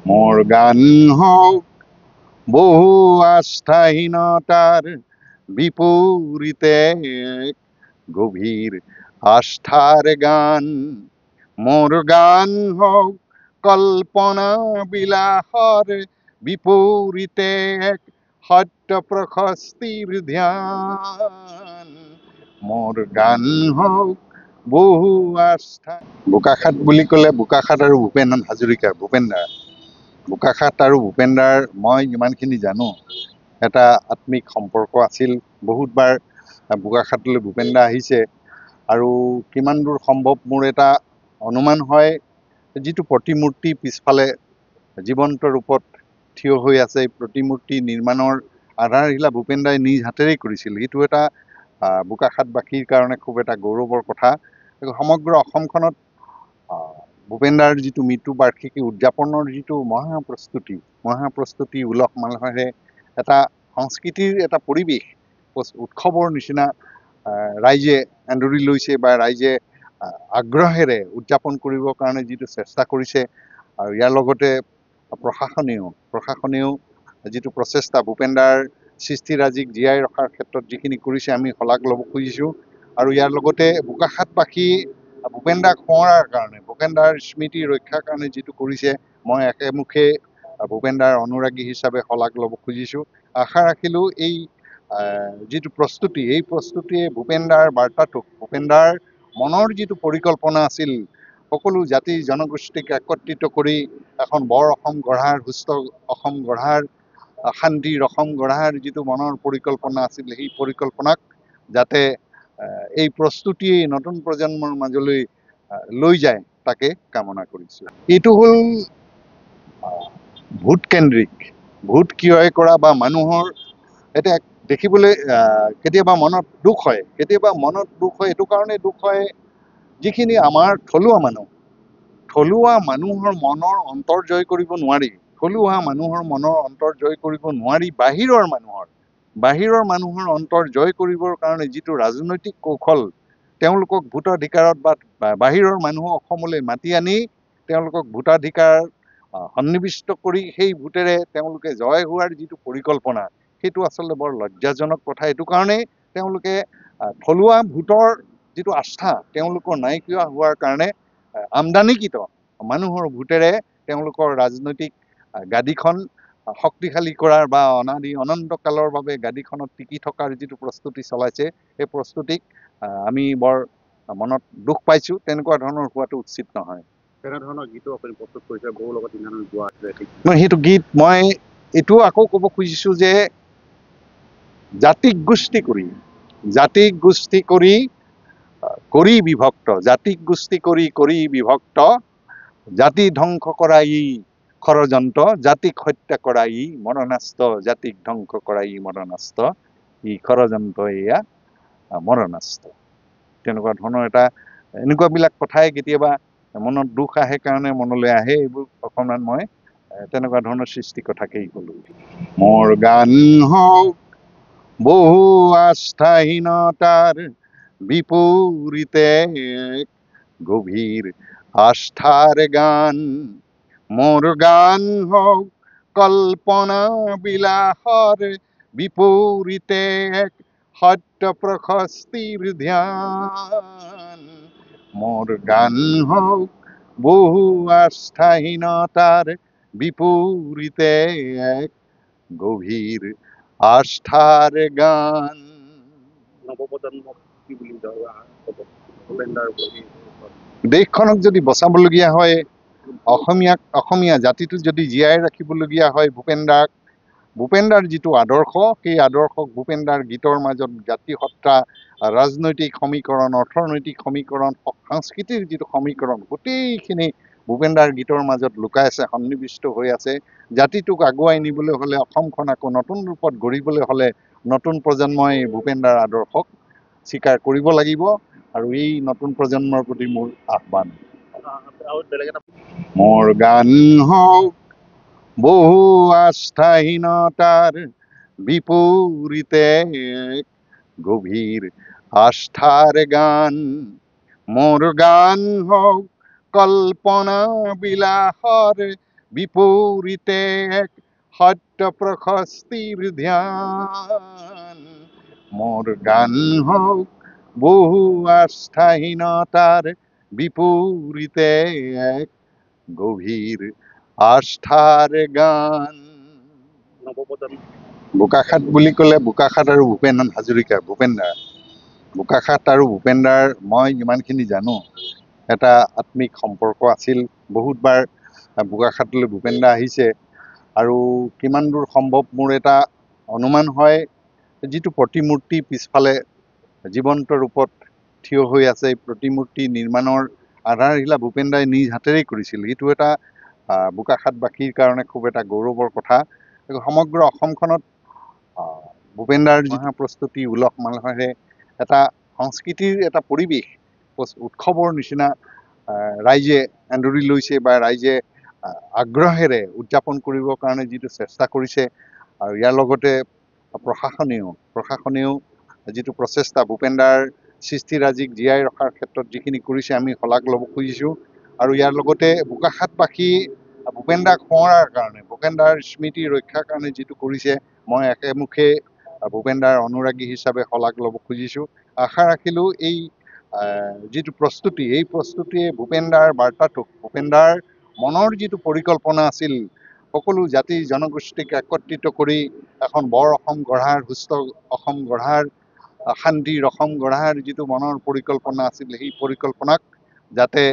মোর গান হোক বহু আস্থাহীনতার বিপরীতে এক গভীর আস্থার গান। মোর গান হোক কল্পনা বিলাহর বিপরীতে এক সত্য প্রশস্তির ধ্যান। মোর গান হোক বহু আস্থা। বোকাখাত বুলি ক'লে বোকাখাত আৰু ভূপেন হাজৰিকা ভূপেনদাৰ বোকাখাত আৰু ভূপেনদাৰ মই যিমানখিনি জানো এটা আত্মিক সম্পৰ্ক আছিল। বহুতবাৰ বোকাখাতলৈ ভূপেনদা আহিছে আৰু কিমান দূৰ সম্ভৱ মোৰ এটা অনুমান হয়, যিটো প্ৰতিমূৰ্তি পিছফালে জীৱন্ত ৰূপত থিয় হৈ আছে, এই প্ৰতিমূৰ্তি নিৰ্মাণৰ আধাৰশিলা ভূপেনদাই নিজ হাতেৰেই কৰিছিল। এইটো এটা বোকাখাতবাসীৰ কাৰণে খুব এটা গৌৰৱৰ কথা। সমগ্ৰ অসমখনত ভূপেনদাৰ যিটো মৃত্যু বাৰ্ষিকী উদযাপনৰ যিটো মহাপ্ৰস্তুতি উলহ মালহেৰে এটা সংস্কৃতিৰ এটা পৰিৱেশ, উৎসৱৰ নিচিনা ৰাইজে এন্দুৰি লৈছে বা ৰাইজে আগ্ৰহেৰে উদযাপন কৰিবৰ কাৰণে যিটো চেষ্টা কৰিছে, আৰু ইয়াৰ লগতে প্ৰশাসনেও যিটো প্ৰচেষ্টা ভূপেনদাৰ সৃষ্টিৰাজিক জীয়াই ৰখাৰ ক্ষেত্ৰত যিখিনি কৰিছে আমি শলাগ ল'ব খুজিছোঁ। আৰু ইয়াৰ লগতে বোকাখাতবাসী ভূপেনদাক সোঁৱৰাৰ কাৰণে, ভূপেনদাৰ স্মৃতি ৰক্ষাৰ কাৰণে যিটো কৰিছে, মই একেমুখে ভূপেনদাৰ অনুৰাগী হিচাপে শলাগ ল'ব খুজিছোঁ। আশা ৰাখিলোঁ এই যিটো প্ৰস্তুতি, এই প্ৰস্তুতিয়ে ভূপেনদাৰ বাৰ্তাটোক, ভূপেনদাৰ মনৰ যিটো পৰিকল্পনা আছিল সকলো জাতি জনগোষ্ঠীক একত্ৰিত কৰি এখন বৰ অসম গঢ়াৰ, সুস্থ অসম গঢ়াৰ, শান্তিৰ অসম গঢ়াৰ যিটো মনৰ পৰিকল্পনা আছিল, সেই পৰিকল্পনাক যাতে এই প্ৰস্তুতিয়ে নতুন প্ৰজন্মৰ মাজলৈ লৈ যায় তাকে কামনা কৰিছোঁ। এইটো হ'ল ভোট কেন্দ্ৰিক, ভোট ক্ৰয় কৰা বা মানুহৰ এতিয়া দেখিবলৈ কেতিয়াবা মনত দুখ হয়। এইটো কাৰণে দুখ হয়, যিখিনি আমাৰ থলুৱা মানুহৰ মনৰ অন্তৰ জয় কৰিব নোৱাৰি, বাহিৰৰ মানুহৰ অন্তৰ জয় কৰিবৰ কাৰণে যিটো ৰাজনৈতিক কৌশল, তেওঁলোকক ভোটাধিকাৰত বা বাহিৰৰ মানুহক অসমলৈ মাতি আনি তেওঁলোকক ভোটাধিকাৰ সন্নিৱিষ্ট কৰি সেই ভোটেৰে তেওঁলোকে জয় হোৱাৰ যিটো পৰিকল্পনা, সেইটো আচলতে বৰ লজ্জাজনক কথা। এইটো কাৰণেই তেওঁলোকে থলুৱা ভোটৰ যিটো আস্থা তেওঁলোকৰ নাইকিয়া হোৱাৰ কাৰণে আমদানিকৃত মানুহৰ ভোটেৰে তেওঁলোকৰ ৰাজনৈতিক গাদীখন শক্তিশালী কৰাৰ বা অনন্তকালৰ বাবে গাদীখনত টিকি থকাৰ যিটো প্ৰস্তুতি চলাইছে, সেই প্ৰস্তুতিক আমি বৰ মনত দুখ পাইছোঁ। তেনেকুৱা ধৰণৰ হোৱাটো উচিত নহয়। তেনেধৰণৰ গীতো আপুনি প্ৰস্তুত কৰিছে, বহু লগত ইমান গোৱা আছে। সেইটো গীত মই এইটোও আকৌ ক'ব খুজিছোঁ যে জাতিক গোষ্ঠী কৰি বিভক্ত, জাতি ধ্বংস কৰা ই ষড়যন্ত্ৰ, জাতিক হত্যা কৰা ই মৰণাস্ত্ৰ, জাতিক ধ্বংস কৰা ই মৰণাস্ত্ৰ, ই ষড়যন্ত্ৰ এয়া মৰণাস্ত্ৰ। তেনেকুৱা ধৰণৰ এনেকুৱাবিলাক কথাই কেতিয়াবা মনত দুখ আহে কাৰণে মনলৈ আহে। এইবোৰ অকণমান মই তেনেকুৱা ধৰণৰ সৃষ্টি কথাকেই ক'লো। মোৰ গান হওক বহু আস্থাহীনতাৰ বিপরীতে এক গভীর আস্থার গান। মোর গান হোক কল্পনা বিলাহর বিপরীতে এক সত্য প্রশস্তির ধ্যান। মোর গান হোক বহু আস্থাহীনতার বিপরীতে এক গভীর আস্থার গান। নৱপ্ৰজন্মক কি বুলি ভূপেনদাৰ প্ৰতি দেশখনক যদি বচাবলগীয়া হয়, অসমীয়া জাতিটো যদি জীয়াই ৰাখিবলগীয়া হয়, ভূপেনদাৰ যিটো আদৰ্শ, সেই আদৰ্শক ভূপেনদাৰ গীতৰ মাজত জাতিসত্তা, ৰাজনৈতিক সমীকৰণ, অৰ্থনৈতিক সমীকৰণ, সংস্কৃতিৰ যিটো সমীকৰণ, গোটেইখিনি ভূপেনদাৰ গীতৰ মাজত লুকাই আছে, সন্নিৱিষ্ট হৈ আছে। জাতিটোক আগুৱাই নিবলৈ হ'লে, অসমখন আকৌ নতুন ৰূপত গঢ়িবলৈ হ'লে নতুন প্ৰজন্মই ভূপেনদাৰ আদৰ্শক স্বীকাৰ কৰিব লাগিব। আৰু এই নতুন প্ৰজন্মৰ প্ৰতি মোৰ আহ্বান, মোৰ গান হওক বহু আস্থাহীনতাৰ বিপৰীতে এক গভীৰ আস্থাৰ গান। মোৰ গান হোক কল্পনা বিলাহৰ বিপৰীতে এক সত্য প্ৰশস্তিৰ ধ্যান মোৰ গান হওক বহু আস্থাহীনতাৰ বিপৰীতে এক গভীৰ আস্থাৰ গান। নৱপ্ৰজন্ম বোকাখাত বুলি ক'লে বোকাখাত আৰু ভূপেন হাজৰিকা ভূপেনদা বোকাখাত আৰু ভূপেনদাৰ মই যিমানখিনি জানো এটা আত্মিক সম্পৰ্ক আছিল। বহুতবাৰ বোকাখাতলৈ ভূপেনদা আহিছে আৰু কিমান দূৰ সম্ভৱ মোৰ এটা অনুমান হয়, যিটো প্ৰতিমূৰ্তি পিছফালে জীৱন্ত ৰূপত থিয় হৈ আছে, এই প্ৰতিমূৰ্তি নিৰ্মাণৰ আধাৰশিলা ভূপেনদাই নিজ হাতেৰেই কৰিছিল। এইটো এটা বোকাখাতবাসীৰ কাৰণে খুব এটা গৌৰৱৰ কথা। সমগ্ৰ অসমখনত ভূপেনদাৰ মহা প্ৰস্তুতি উলহ মালহেৰে এটা সংস্কৃতিৰ এটা পৰিৱেশ উৎসৱৰ নিচিনা ৰাইজে এন্দুৰি লৈছে বা ৰাইজে আগ্ৰহেৰে উদযাপন কৰিবৰ কাৰণে যিটো চেষ্টা কৰিছে, আৰু ইয়াৰ লগতে প্ৰশাসনেও যিটো প্ৰচেষ্টা ভূপেনদাৰ সৃষ্টিৰাজিক জীয়াই ৰখাৰ ক্ষেত্ৰত যিখিনি কৰিছে আমি শলাগ ল'ব খুজিছোঁ। আৰু ইয়াৰ লগতে বোকাখাতবাসী ভূপেনদাক সোঁৱৰাৰ কাৰণে, ভূপেনদাৰ স্মৃতি ৰক্ষাৰ কাৰণে যিটো কৰিছে, মই একেমুখে ভূপেনদাৰ অনুৰাগী হিচাপে শলাগ ল'ব খুজিছোঁ। আশা ৰাখিলোঁ এই যিটো প্ৰস্তুতি, এই প্ৰস্তুতিয়ে ভূপেনদাৰ বাৰ্তাটোক, ভূপেনদাৰ মনৰ যিটো পৰিকল্পনা আছিল সকলো জাতি জনগোষ্ঠীক একত্ৰিত কৰি এখন বৰ অসম গঢ়াৰ, সুস্থ অসম গঢ়াৰ, শান্তিৰ অসম গঢ়াৰ যিটো মনৰ পৰিকল্পনা আছিল, সেই পৰিকল্পনাক যাতে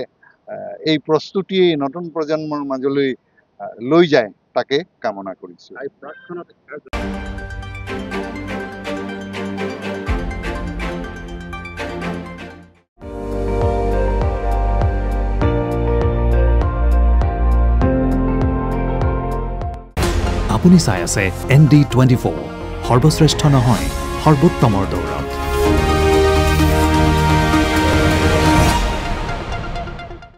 এই প্ৰস্তুতিয়ে নতুন প্ৰজন্মৰ মাজলৈ লৈ যায় তাকে কামনা কৰিছোঁ। আপুনি চাই আছে ND24, সৰ্বশ্ৰেষ্ঠ নহয় সৰ্বোত্তমৰ দৌৰত।